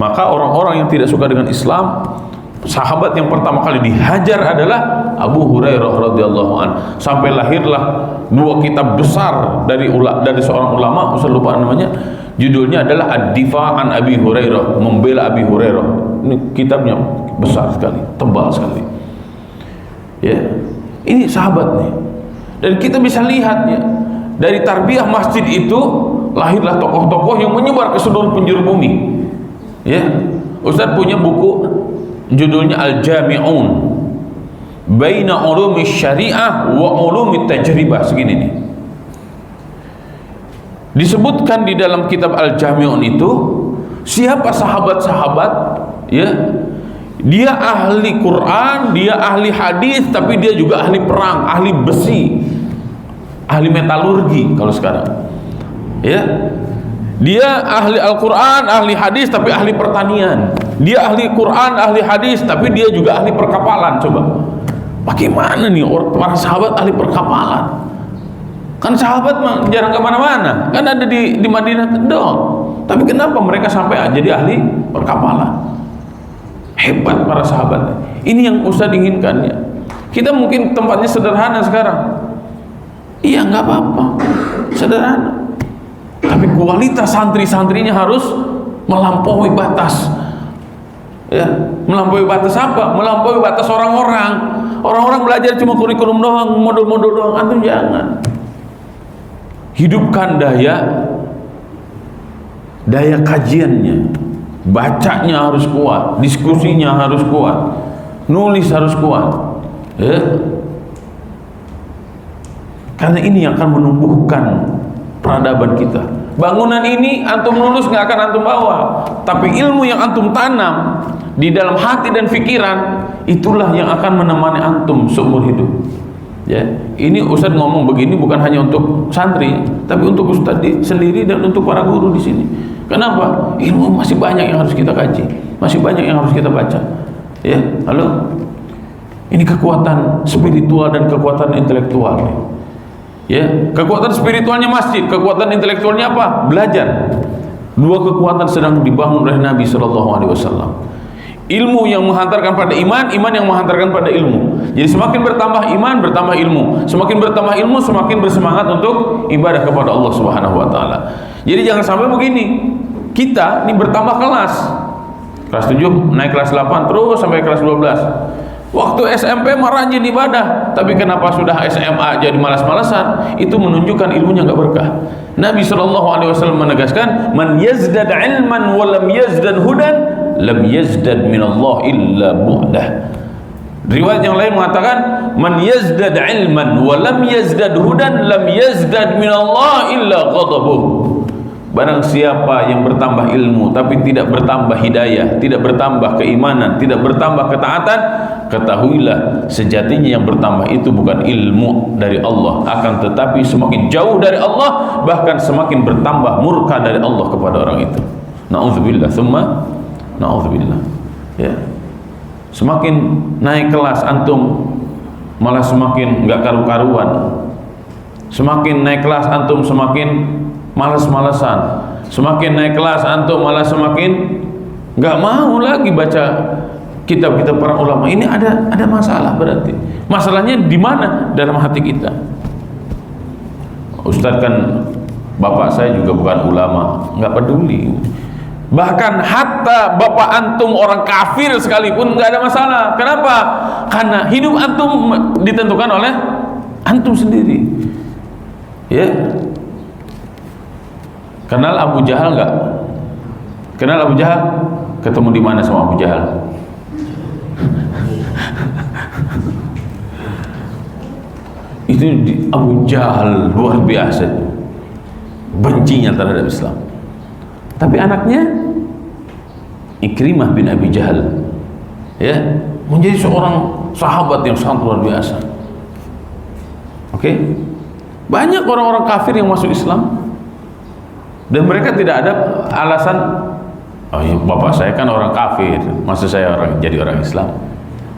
Maka orang-orang yang tidak suka dengan Islam, sahabat yang pertama kali dihajar adalah Abu Hurairah radhiyallahu an. Sampai lahirlah 2 kitab besar dari seorang ulama, saya lupa namanya. Judulnya adalah Ad-Difa' an Abi Hurairah, membela Abi Hurairah. Ini kitabnya besar sekali, tebal sekali. Ya, ini sahabat nih. Dan kita bisa lihat ya, dari tarbiyah masjid itu lahirlah tokoh-tokoh yang menyebar ke seluruh penjuru bumi. Ya, Ustaz punya buku judulnya Al-Jami'un Baina Ulumi Syariah wa Ulumi Tajribah, segini nih. Disebutkan di dalam kitab Al-Jami'un itu siapa sahabat-sahabat ya, dia ahli Quran, dia ahli hadis, tapi dia juga ahli perang, ahli besi, ahli metalurgi kalau sekarang ya. Dia ahli Al-Quran, ahli hadis, tapi ahli pertanian. Dia ahli Quran, ahli hadis, tapi dia juga ahli perkapalan. Coba bagaimana nih para sahabat ahli perkapalan? Kan sahabat jarang kemana-mana, kan ada di Madinah dong. Tapi kenapa mereka sampai jadi ahli perkapalan? Hebat para sahabat. Ini yang Ustaz inginkan ya. Kita mungkin tempatnya sederhana sekarang. Iya, nggak apa-apa, sederhana. Tapi kualitas santri-santrinya harus melampaui batas. Ya, melampaui batas apa? Melampaui batas orang-orang. Orang-orang belajar cuma kurikulum doang, modul-modul doang. Antum jangan. Hidupkan daya kajiannya, bacanya harus kuat, diskusinya harus kuat, nulis harus kuat ya. Karena ini yang akan menumbuhkan peradaban kita. Bangunan ini antum lulus nggak akan antum bawa, tapi ilmu yang antum tanam di dalam hati dan pikiran, itulah yang akan menemani antum seumur hidup. Ya, ini Ustaz ngomong begini bukan hanya untuk santri, tapi untuk Ustaz sendiri dan untuk para guru di sini. Kenapa? Ilmu masih banyak yang harus kita kaji, masih banyak yang harus kita baca. Ya, halo. Ini kekuatan spiritual dan kekuatan intelektual. Ya, kekuatan spiritualnya masjid, kekuatan intelektualnya apa? Belajar. 2 kekuatan sedang dibangun oleh Nabi sallallahu alaihi wasallam. Ilmu yang menghantarkan pada iman, iman yang menghantarkan pada ilmu. Jadi semakin bertambah iman, bertambah ilmu. Semakin bertambah ilmu, semakin bersemangat untuk ibadah kepada Allah Subhanahu wa taala. Jadi jangan sampai begini. Kita ini bertambah kelas. Kelas 7 naik kelas 8 terus sampai kelas 12. Waktu SMP mah rajin ibadah, tapi kenapa sudah SMA jadi malas-malasan? Itu menunjukkan ilmunya enggak berkah. Nabi SAW menegaskan, man yazdad ilman wa lam yazdad hudan lam yazdad minallah illa bu'dah. Riwayat yang lain mengatakan, man yazdad ilman wa lam yazdad hudan lam yazdad minallah illa ghadabuh. Barang siapa yang bertambah ilmu tapi tidak bertambah hidayah, tidak bertambah keimanan, tidak bertambah ketaatan, ketahuilah sejatinya yang bertambah itu bukan ilmu dari Allah, akan tetapi semakin jauh dari Allah, bahkan semakin bertambah murka dari Allah kepada orang itu. Na'udzubillah, summa na'udzubillah. Ya. Semakin naik kelas antum malah semakin enggak karu-karuan. Semakin naik kelas antum semakin malas-malasan. Semakin naik kelas antum malah semakin nggak mau lagi baca kitab-kitab para ulama. Ini ada masalah berarti. Masalahnya di mana? Dalam hati kita. Ustadz kan bapak saya juga bukan ulama, nggak peduli. Bahkan hatta bapak antum orang kafir sekalipun nggak ada masalah. Kenapa? Karena hidup antum ditentukan oleh antum sendiri. Ya. Kenal Abu Jahal nggak? Kenal Abu Jahal? Ketemu di mana sama Abu Jahal? Itu Abu Jahal luar biasa, bencinya terhadap Islam. Tapi anaknya Ikrimah bin Abi Jahal, ya, menjadi seorang sahabat yang sangat luar biasa. Oke, banyak orang-orang kafir yang masuk Islam. Dan mereka tidak ada alasan, oh ya, bapak saya kan orang kafir, masa saya jadi orang Islam.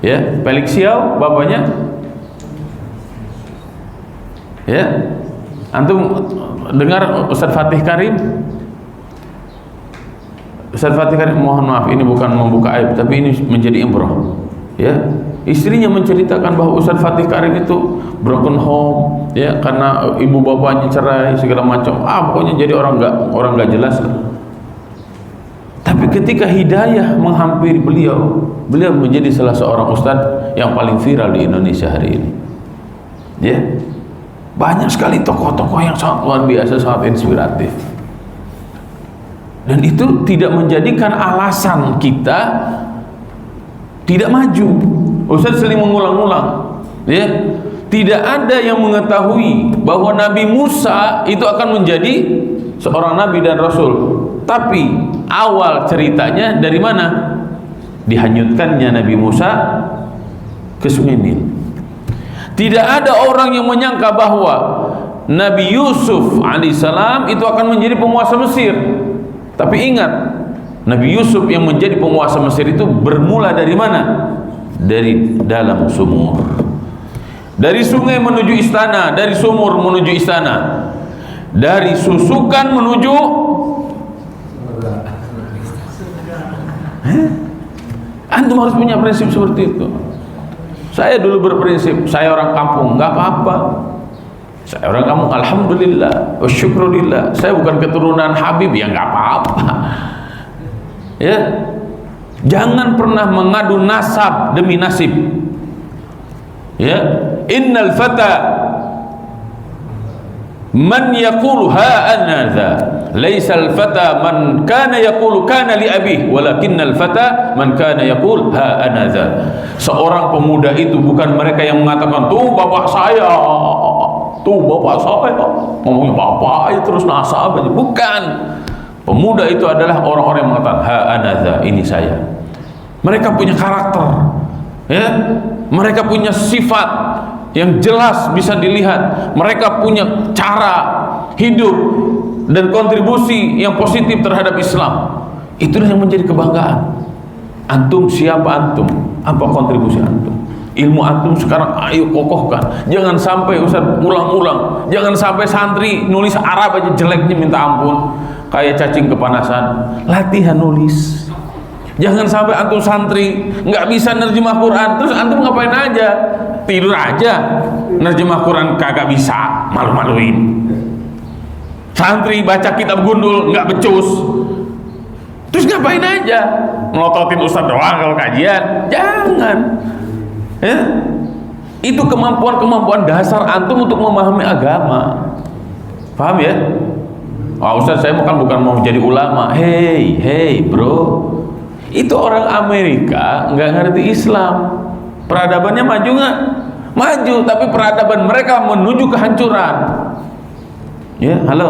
Ya, Pelik Siau bapaknya. Ya, antum dengar Ustadz Fatih Karim? Ustadz Fatih Karim, mohon maaf, ini bukan membuka aib, tapi ini menjadi imroh. Ya, istrinya menceritakan bahwa Ustadz Fatih Karim itu broken home, ya, karena ibu bapaknya cerai segala macam. Pokoknya jadi orang nggak jelas. Tapi ketika hidayah menghampiri beliau menjadi salah seorang ustadz yang paling viral di Indonesia hari ini. Ya, banyak sekali tokoh-tokoh yang sangat luar biasa, sangat inspiratif. Dan itu tidak menjadikan alasan kita tidak maju. Ustaz sering mengulang-ulang, ya, tidak ada yang mengetahui bahwa Nabi Musa itu akan menjadi seorang nabi dan rasul. Tapi awal ceritanya dari mana? Dihanyutkannya Nabi Musa ke Sungai Nil. Tidak ada orang yang menyangka bahwa Nabi Yusuf alaihissalam itu akan menjadi penguasa Mesir. Tapi ingat, Nabi Yusuf yang menjadi penguasa Mesir itu bermula dari mana? Dari dalam sumur. Dari sungai menuju istana, dari sumur menuju istana, dari susukan menuju antum harus punya prinsip seperti itu. Saya dulu berprinsip, saya orang kampung, nggak apa-apa. Saya orang kampung, alhamdulillah, wasyukurillah. Saya bukan keturunan Habib, ya nggak apa-apa. Ya, jangan pernah mengadu nasab demi nasib. Ya, innal fata man yaqulu ha anadha, laisa al fata man kana yaqulu kana li abih, walakinnal fata man kana yaqul ha anadha. Seorang pemuda itu bukan mereka yang mengatakan tuh bapak saya, ngomongnya bapak terus nasab aja. Bukan. Pemuda itu adalah orang-orang yang mengatakan ha anadha, ini saya. Mereka punya karakter, ya, mereka punya sifat yang jelas bisa dilihat. Mereka punya cara hidup dan kontribusi yang positif terhadap Islam. Itulah yang menjadi kebanggaan. Antum siapa antum? Apa kontribusi antum? Ilmu antum sekarang ayo kokohkan. Jangan sampai Ustaz ulang-ulang. Jangan sampai santri nulis Arab aja jeleknya minta ampun, kayak cacing kepanasan. Latihan nulis. Jangan sampai antum santri nggak bisa nerjemah Quran, terus antum ngapain aja? Tidur aja. Nerjemah Quran kagak bisa, malu-maluin. Santri baca kitab gundul nggak becus, terus ngapain aja? Melototin ustaz doang kalau kajian? Jangan. Ya, itu kemampuan dasar antum untuk memahami agama. Paham ya? Ustaz saya bukan mau jadi ulama. Hey bro, itu orang Amerika nggak ngerti Islam. Peradabannya maju nggak? Maju, tapi peradaban mereka menuju kehancuran. Ya, halo.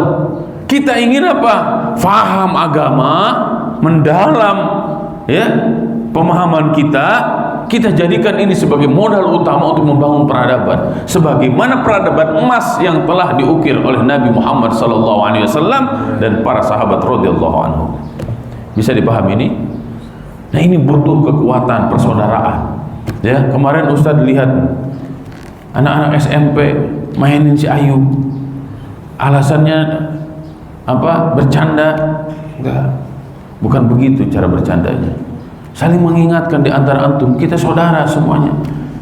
Kita ingin apa? Faham agama, mendalam, ya, pemahaman kita jadikan ini sebagai modal utama untuk membangun peradaban, sebagaimana peradaban emas yang telah diukir oleh Nabi Muhammad SAW dan para sahabat radhiyallahu anhu. Bisa dipahami ini? Nah, ini butuh kekuatan persaudaraan. Ya, kemarin Ustadz lihat anak-anak SMP mainin si Ayu. Alasannya apa? Bercanda? Enggak. Bukan begitu cara bercandanya. Saling mengingatkan di antara antum, kita saudara semuanya,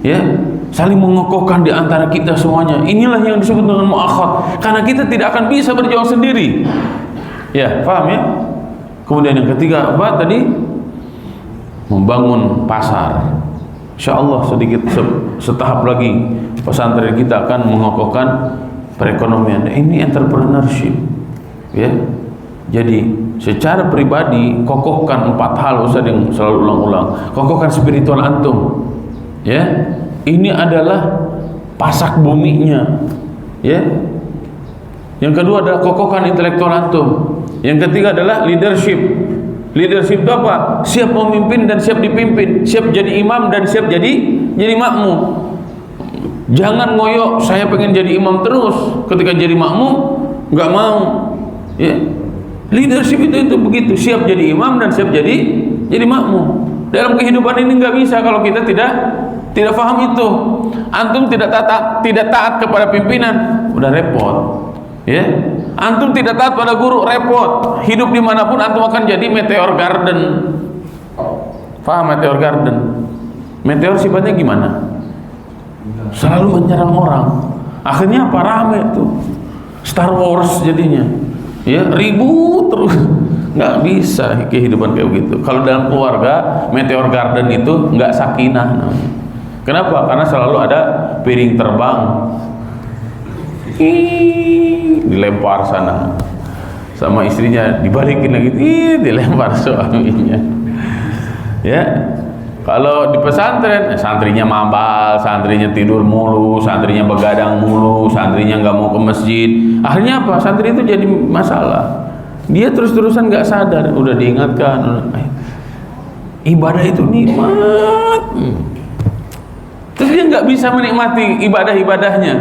ya, saling mengokohkan di antara kita semuanya. Inilah yang disebut dengan mu'akhad, karena kita tidak akan bisa berjuang sendiri. Ya, paham ya? Kemudian yang ketiga apa tadi? Membangun pasar. Insyaallah sedikit setahap lagi pesantren kita akan mengokohkan perekonomian. Ini entrepreneurship, ya. Jadi secara pribadi kokohkan 4 hal Ustaz yang selalu ulang-ulang. Kokohkan spiritual antum, ya. Ini adalah pasak buminya, ya. Yang kedua adalah kokohkan intelektual antum. Yang ketiga adalah leadership. Leadership itu apa? Siap memimpin dan siap dipimpin, siap jadi imam dan siap jadi makmum. Jangan ngoyo saya pengen jadi imam terus, ketika jadi makmum nggak mau, ya. Leadership itu begitu, siap jadi imam dan siap jadi makmum. Dalam kehidupan ini nggak bisa kalau kita tidak paham itu. Antum tidak taat kepada pimpinan, udah repot, ya. Antum tidak taat pada guru, repot. Hidup dimanapun antum akan jadi meteor garden. Paham meteor garden? Meteor sifatnya gimana? Selalu menyerang orang. Akhirnya apa? Rame tuh, Star Wars jadinya. Ya, ribut terus, nggak bisa kehidupan kayak begitu. Kalau dalam keluarga meteor garden itu nggak sakinah namanya. Kenapa? Karena selalu ada piring terbang, dilempar sana sama istrinya, dibalikin lagi, dilempar suaminya. Ya, kalau di pesantren, santrinya mabal, santrinya tidur mulu, santrinya begadang mulu, santrinya nggak mau ke masjid. Akhirnya apa? Santri itu jadi masalah. Dia terus-terusan nggak sadar. Udah diingatkan, ibadah itu nikmat. Terus dia nggak bisa menikmati ibadah-ibadahnya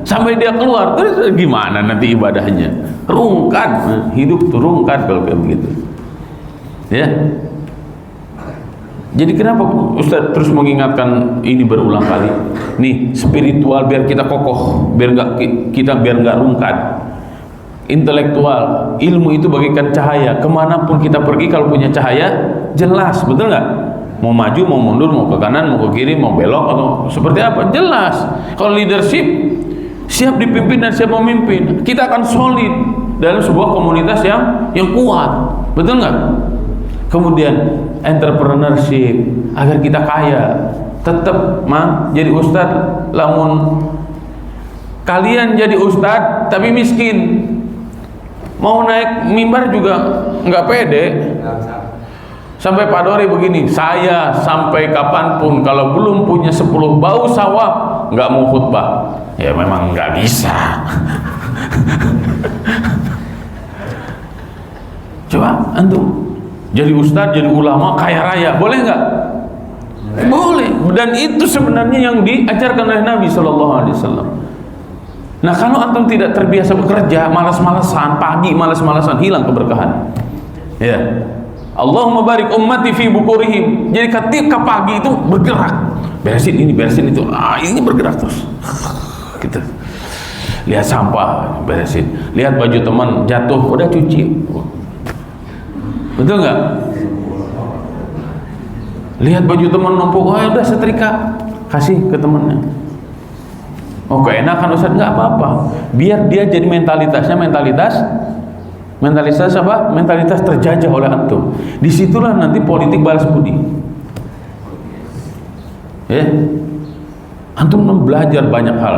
sampai dia keluar. Terus gimana nanti ibadahnya? Rungkat, hidup tuh rungkat kalau kayak begitu. Ya. Jadi kenapa Ustaz terus mengingatkan ini berulang kali? Nih, spiritual biar kita kokoh, biar nggak rungkat. Intelektual, ilmu itu bagaikan cahaya. Kemanapun kita pergi kalau punya cahaya jelas, betul nggak? Mau maju, mau mundur, mau ke kanan, mau ke kiri, mau belok atau seperti apa? Jelas. Kalau leadership siap dipimpin dan siap memimpin, kita akan solid dalam sebuah komunitas yang kuat, betul nggak? Kemudian entrepreneurship agar kita kaya. Tetap jadi ustad, lamun kalian jadi ustad tapi miskin, mau naik mimbar juga nggak pede. Sampai Pak Dori begini, saya sampai kapanpun kalau belum punya 10 bau sawah nggak mau khutbah. Ya memang nggak bisa. Coba antum jadi ustadz, jadi ulama, kaya raya, boleh nggak? Boleh. Dan itu sebenarnya yang diajarkan oleh Nabi SAW. Nah, kalau antum tidak terbiasa bekerja, malas-malasan, pagi malas-malasan, hilang keberkahan. Ya. Allahumma barik ummati fi bukurihim. Jadi ketika pagi itu bergerak, beresin ini, beresin itu, ini bergerak terus. Gitu. Lihat sampah, beresin. Lihat baju teman jatuh, udah cuci. Betul nggak? Lihat baju teman numpuk, udah setrika, kasih ke temannya. Oh, keenakan Ustaz, nggak apa-apa. Biar dia jadi mentalitas apa? Mentalitas terjajah oleh antum. Disitulah nanti politik balas budi. Ya, antum belajar banyak hal.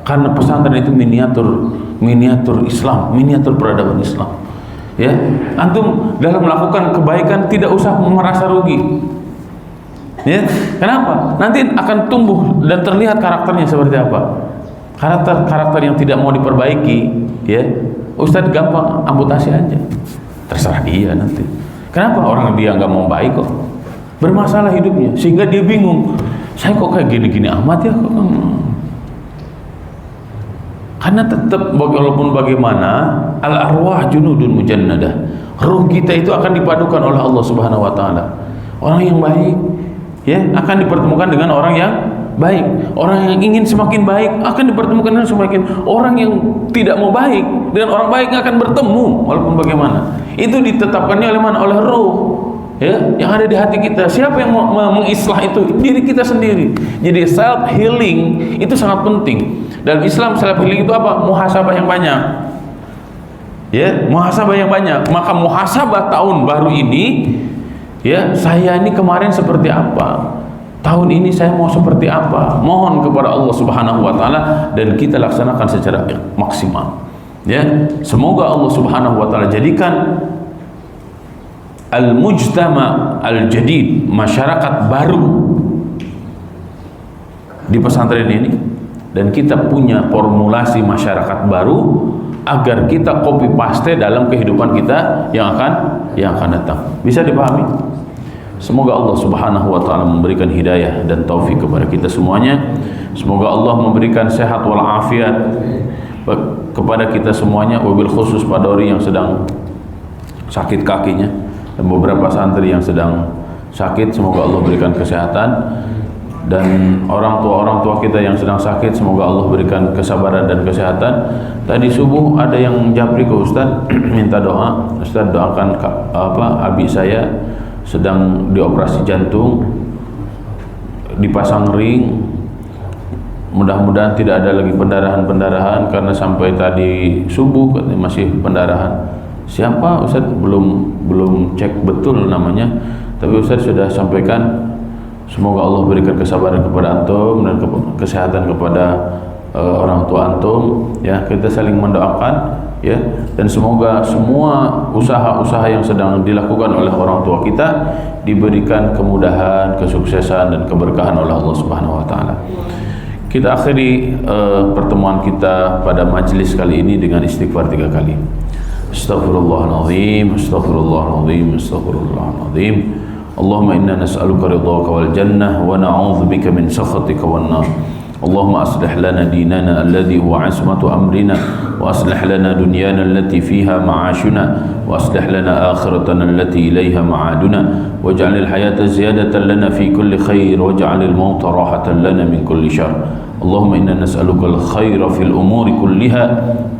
Karena pesantren itu miniatur Islam, miniatur peradaban Islam. Ya, antum dalam melakukan kebaikan tidak usah merasa rugi. Ya, kenapa? Nanti akan tumbuh dan terlihat karakternya seperti apa. Karakter yang tidak mau diperbaiki, ya, Ustadz gampang amputasi aja. Terserah dia nanti. Kenapa? Orang dia nggak mau baik kok, bermasalah hidupnya, sehingga dia bingung. Saya kok kayak gini-gini amat ya? Karena tetap walaupun bagaimana, al arwah junudun mujannadah, ruh kita itu akan dipadukan oleh Allah Subhanahu Wa Taala. Orang yang baik, ya, akan dipertemukan dengan orang yang baik. Orang yang ingin semakin baik akan dipertemukan dengan semakin. Orang yang tidak mau baik dengan orang baik akan bertemu walaupun bagaimana. Itu ditetapkannya oleh mana? Oleh ruh, ya, yang ada di hati kita. Siapa yang mengislah itu? Diri kita sendiri. Jadi self healing itu sangat penting. Dalam Islam self healing itu apa? Muhasabah yang banyak. Ya, muhasabah yang banyak. Maka muhasabah tahun baru ini, ya, saya ini kemarin seperti apa? Tahun ini saya mau seperti apa? Mohon kepada Allah Subhanahu Wa Taala dan kita laksanakan secara maksimal. Ya, semoga Allah Subhanahu Wa Taala jadikan al-mujtama al-jadid, masyarakat baru di pesantren ini, dan kita punya formulasi masyarakat baru agar kita copy paste dalam kehidupan kita yang akan datang. Bisa dipahami? Semoga Allah Subhanahu Wa Taala memberikan hidayah dan taufik kepada kita semuanya. Semoga Allah memberikan sehat walafiat kepada kita semuanya, wabil khusus Pak Dori yang sedang sakit kakinya dan beberapa santri yang sedang sakit. Semoga Allah berikan kesehatan, dan orang tua kita yang sedang sakit, semoga Allah berikan kesabaran dan kesehatan. Tadi subuh ada yang japri ke Ustadz minta doa. Ustadz doakan abi saya sedang dioperasi jantung, dipasang ring, mudah-mudahan tidak ada lagi pendarahan karena sampai tadi subuh katanya masih pendarahan. Siapa Ustaz? Belum cek betul namanya, tapi Ustaz sudah sampaikan semoga Allah berikan kesabaran kepada antum dan kesehatan kepada orang tua antum, ya. Kita saling mendoakan, ya, dan semoga semua usaha-usaha yang sedang dilakukan oleh orang tua kita diberikan kemudahan, kesuksesan dan keberkahan oleh Allah Subhanahu Wa Taala. Kita akhiri pertemuan kita pada majelis kali ini dengan istighfar 3 kali. Astaghfirullahaladzim, astaghfirullahaladzim, astaghfirullahaladzim. Allahumma inna nas'aluka ridhaka wal jannah wa na'udzubika min sakhatika wan nar. اللهم أصلح لنا ديننا الذي هو عصمة أمرنا وأصلح لنا دنيانا التي فيها معاشنا وأصلح لنا آخرتنا التي إليها معادنا واجعل الحياة زيادة لنا في كل خير واجعل الموت راحة لنا من كل شر اللهم إنا نسألك الخير في الأمور كلها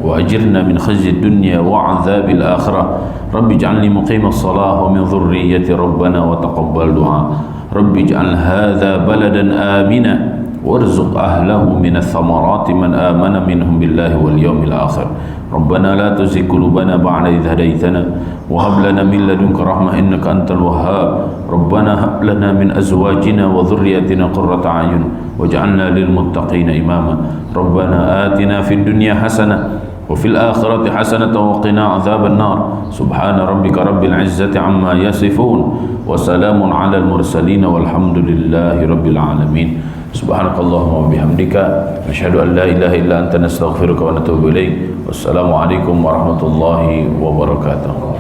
وأجرنا من خزي الدنيا وعذاب الآخرة رب اجعلني مقيم الصلاة ومن ذرية ربنا وتقبل دعاء رب اجعل هذا بلدا آمنا وارزق أهله من الثمرات من آمن منهم بالله واليوم الآخر ربنا لا تزغ قلوبنا بعد إذ هديتنا وهب لنا من لدنك رحمة إنك أنت الوهاب ربنا هب لنا من أزواجنا وذرياتنا قرة أعين واجعلنا للمتقين إماما ربنا آتنا في الدنيا حسنة وفي الآخرة حسنة وقنا عذاب النار سبحان ربك رب العزة عما يصفون وسلام على المرسلين والحمد لله رب العالمين Subhanakallahumma wa bihamdika nasyhadu an la ilaha illa anta nastaghfiruka wa natubu ilaik. Wassalamu alaikum warahmatullahi wabarakatuh.